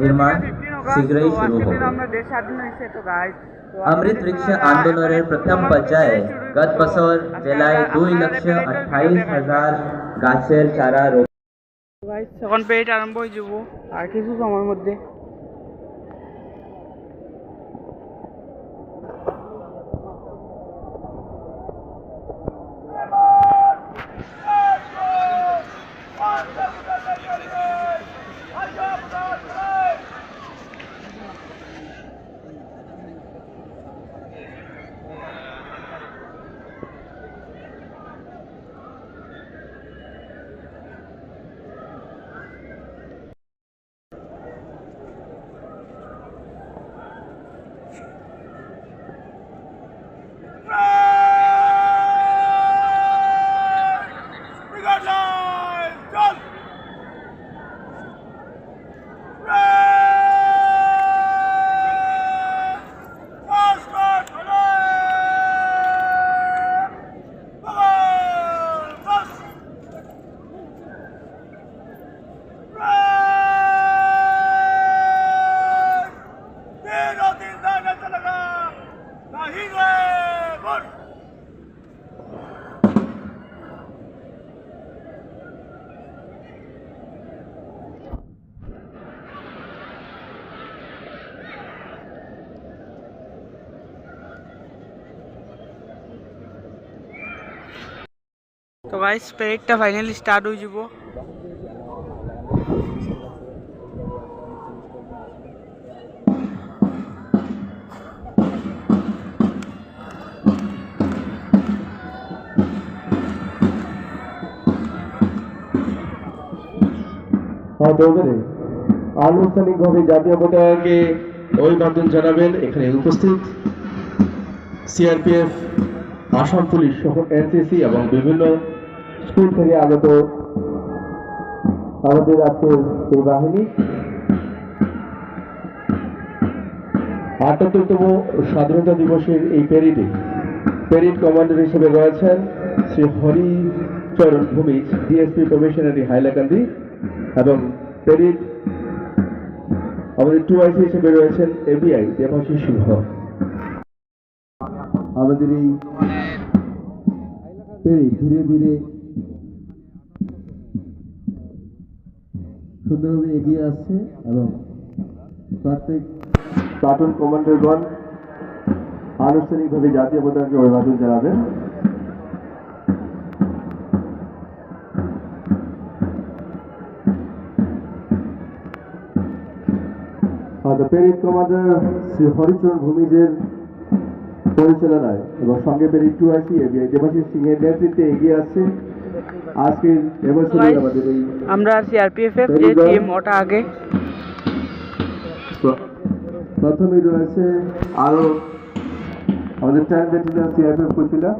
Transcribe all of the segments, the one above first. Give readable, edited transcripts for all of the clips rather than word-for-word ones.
निर्माण शीघ्र ही शुरू होगा। अमृत वृक्ष आंदोलনের প্রথম পর্যায়ে গত বছর জেলায় 2,28,000 গাছের চারা এখন পেট আরম্ভ হয়ে যাব আর কিছু সময়ের মধ্যে। तो गाइस पेरेडটা ফাইনালি স্টার্ট হয়ে যাব। আনুষ্ঠানিকভাবে জাতীয় পতাকাকে অভিবাদন জানাবেন এখানে উপস্থিত সিআরপিএফ, আসাম পুলিশ সহ এনসিসি এবং বিভিন্ন স্কুল থেকে আগত আমাদের আজকের এই বাহিনী। ৭৮তম স্বাধীনতা দিবসের এই প্যারেড কমান্ডার হিসেবে রয়েছেন শ্রী হরিচরণ ভূমিজ, ডিএসপি প্রবেশনারি হাইলাকান্দি, এবং প্যারেড আমাদের 2IC হিসেবে রয়েছেন এবিআই দেবাশিস সিংহ। আমাদের এই প্যারেড ধীরে ধীরে সুন্দরভাবে এগিয়ে আসছে এবং প্রত্যেক প্লাটুন কমান্ডারগণ আনুষ্ঠানিকভাবে জাতীয় পতাকাকে অভিবাদন জানাবেন। প্যারেড কমান্ডার শ্রী হরিচরণ ভূমিজের পরিচালনায় এবং সঙ্গে প্যারেড 2IC এবিআই দেবাশিস সিংহের নেতৃত্বে এগিয়ে আসছে আজকের এবছরের আমাদের এই আমরা সিআরপিএফ এর যে টিম ওটা আগে। প্রথমেই রয়েছে আরো আমাদের 10 ব্যাটালিয়ন সিআরপিএফ কুচিলা,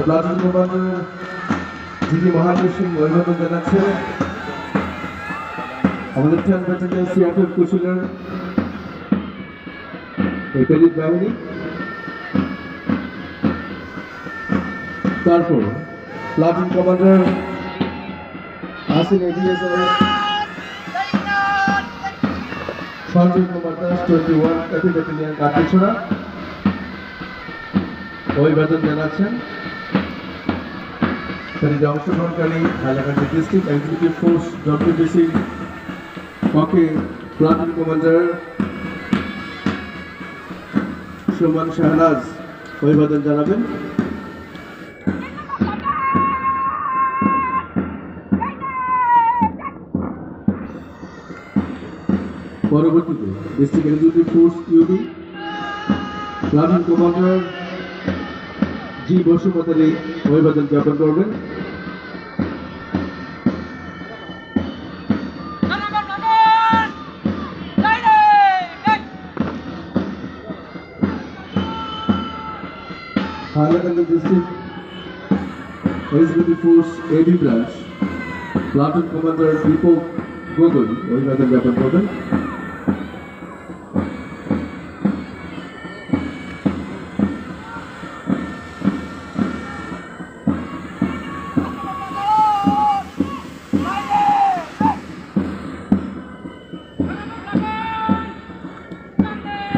প্লাটুন কমান্ডার জিজি মহাবীর সিং অভিবাদন জানাচ্ছে আমাদের 10 ব্যাটালিয়ন সিআরপিএফ কুচিলার এই প্যারেড বাহিনী। তারপর প্লাটুন কমান্ডার আসিন ADSR Sanjay Kumar Das 21 AP battalion Katicherra অভিবাদন জানাচ্ছেন। প্যারেডে অংশগ্রহণকারী হাইলাকান্দি ডিস্ট্রিক্ট এক্সিকিউটিভ ফোর্স ডব্লিউবিসির পক্ষে প্লাটুন কমান্ডার সুমন শাহনাজ অভিবাদন জানাবেন। পরবর্তীতে district executive force UB platoon commander G Basumatary অভিবাদন জ্ঞাপন করবেন। Hailakandi district executive force AB branch platoon commander Dipak Gogoi অভিবাদন জ্ঞাপন করবেন।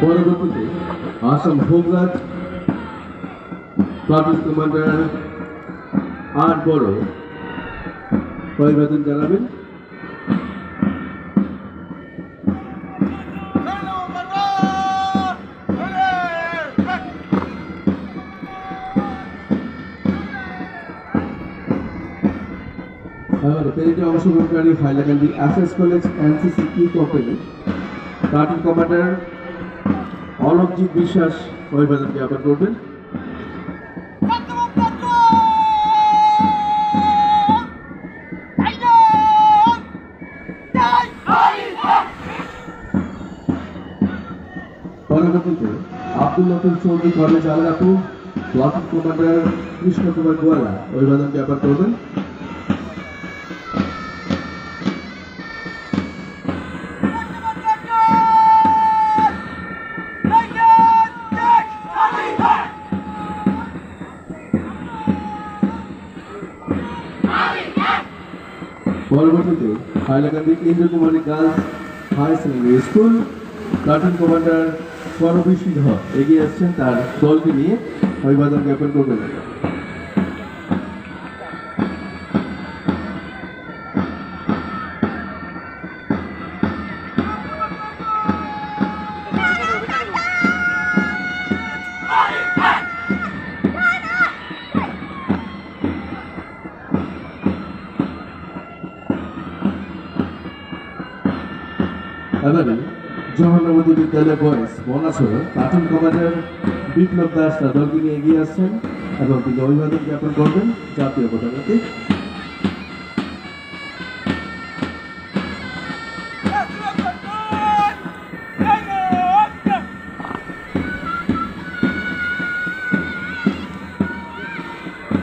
পরবর্তীতে Assam home guard platoon commander R Boro অভিবাদন জানাবেন। প্যারেডে অংশগ্রহণকারী হাইলাকান্দি এসএস কলেজ এনসিসি কি company platoon commander Alakjit Biswas অভিবাদন জ্ঞাপন করবেন। পরবর্তীতে Abdul Latif Chowdhury college Algapur platoon commander Krishna Kumar Goala অভিবাদন জ্ঞাপন করবেন। পরবর্তীতে Hailakandi Indra Kumari girls high secondary school platoon commander Parabi Singha এগিয়ে আসছেন তার দলকে নিয়ে অভিবাদন জ্ঞাপন করবেন। এবারে জওহরনগর বিদ্যালয় বয়েজ বনাসর প্লাটুন কমান্ডার বিপ্লব দাস তার দলকে নিয়ে এগিয়ে আসছেন এবং তিনি অভিবাদন জ্ঞাপন করবেন জাতীয় পতাকাতে।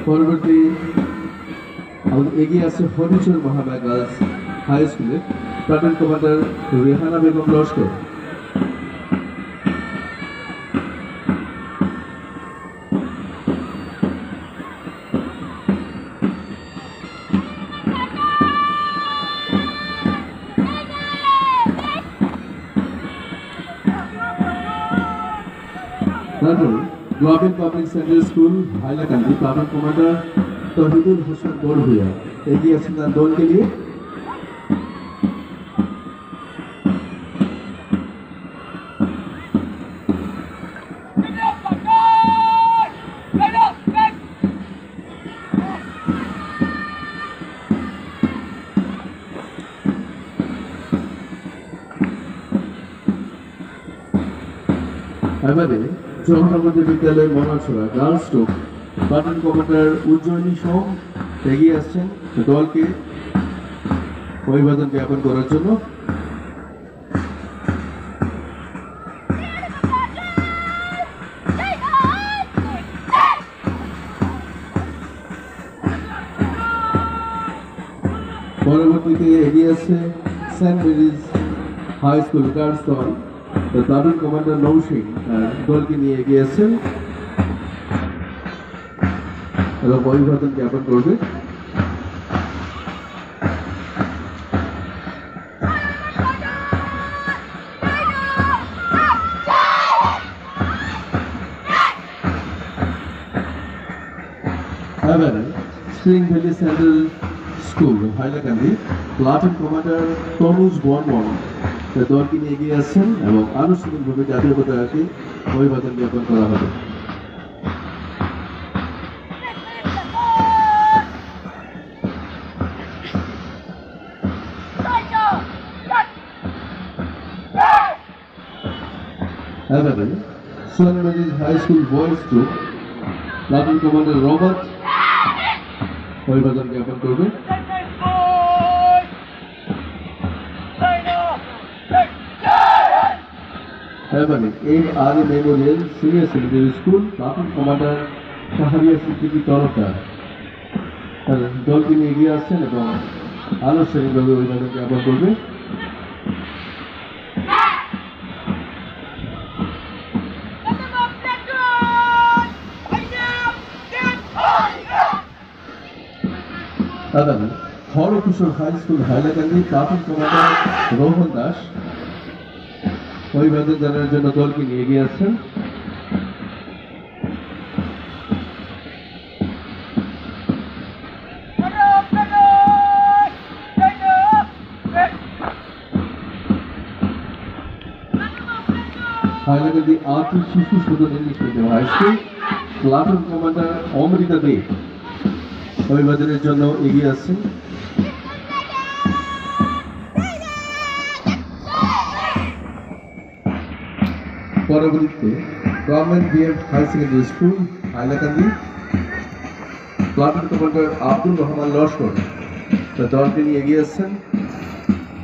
পরবর্তী এগিয়ে আছে হরিচর মহামায়া গার্লস হাই স্কুলের platoon commander Rehana Begum Laskar. Global public center school Hailakandi platoon commander Tahidul Hossain Barbhuiya এগিয়ে আছেন তার দলকে নিয়ে। এবারে জওহরনগর বিদ্যালয়ের Monacherra girls school platoon commander Ujjayini Som এগিয়ে আসছেন দলকে অভিবাদন জ্ঞাপন করার জন্য। পরবর্তীতে এগিয়ে আসছে Saint Mary's High School girls দল প্লাটুন কমান্ডার নৌসিং দলকে নিয়ে এগিয়ে আসছেন এবং অভিবাদন জ্ঞাপন করবে। এবারে Spring Valley Central School Hailakandi platoon commander Tanuj Barman দলকে নিয়ে এগিয়ে আসছেন এবং আনুষ্ঠানিকভাবে জাতীয় পতাকাকে অভিবাদন জ্ঞাপন করা হবে। এবারে Saint Mary's High School boys group platoon commander Robert অভিবাদন জ্ঞাপন করবে। এবারে AR Memorial Senior Secondary school platoon commander Shahriya Siddiqui Tarafdar দলকে নিয়ে এগিয়ে আসছেন এবং আনুষ্ঠানিকভাবে অভিবাদন জ্ঞাপন করবে। আগামী Harakishore high school Hailakandi platoon commander Rohan Das অভিবাদন জানানোর জন্য দলকে নিয়ে এগিয়ে আসছেন। Hailakandi Arth Shishu Sadan English medium high school platoon commander Amrita De অভিবাদনের জন্য এগিয়ে আসছেন। পরবর্তীতে government BM high secondary school Hailakandi platoon commander Abdul Rahman Laskar তার দলকে নিয়ে এগিয়ে আসছেন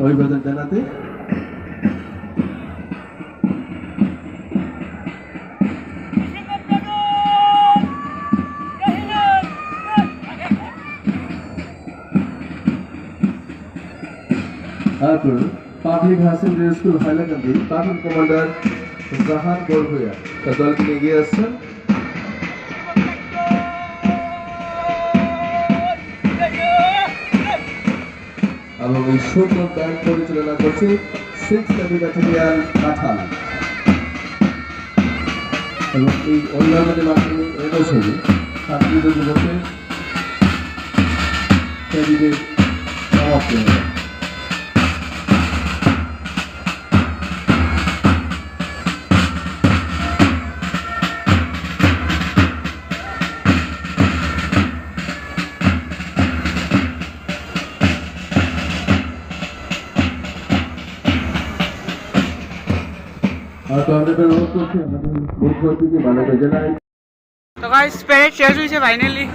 অভিবাদন জানাতে। তারপর public high secondary school Hailakandi platoon commander Jahan Barbhuiya তার দলকে নিয়ে এগিয়ে আসছেন। এবং এই সুন্দর ব্যান্ড পরিচালনা করছে 6 লেভেল ব্যাটালিয়ান কাঁঠাল এবং এই অভিভাবকের মাধ্যমে এবছরে ছাত্রীদের দিবসে প্যারেডের সমাপ্তি হবে। আর তো আমাদের অনুরোধ করছি আমাদের মুখ্য অতিথি মাননীয় জেলায় তো গাইস প্যারেড শেষ হয়েছে ফাইনালি।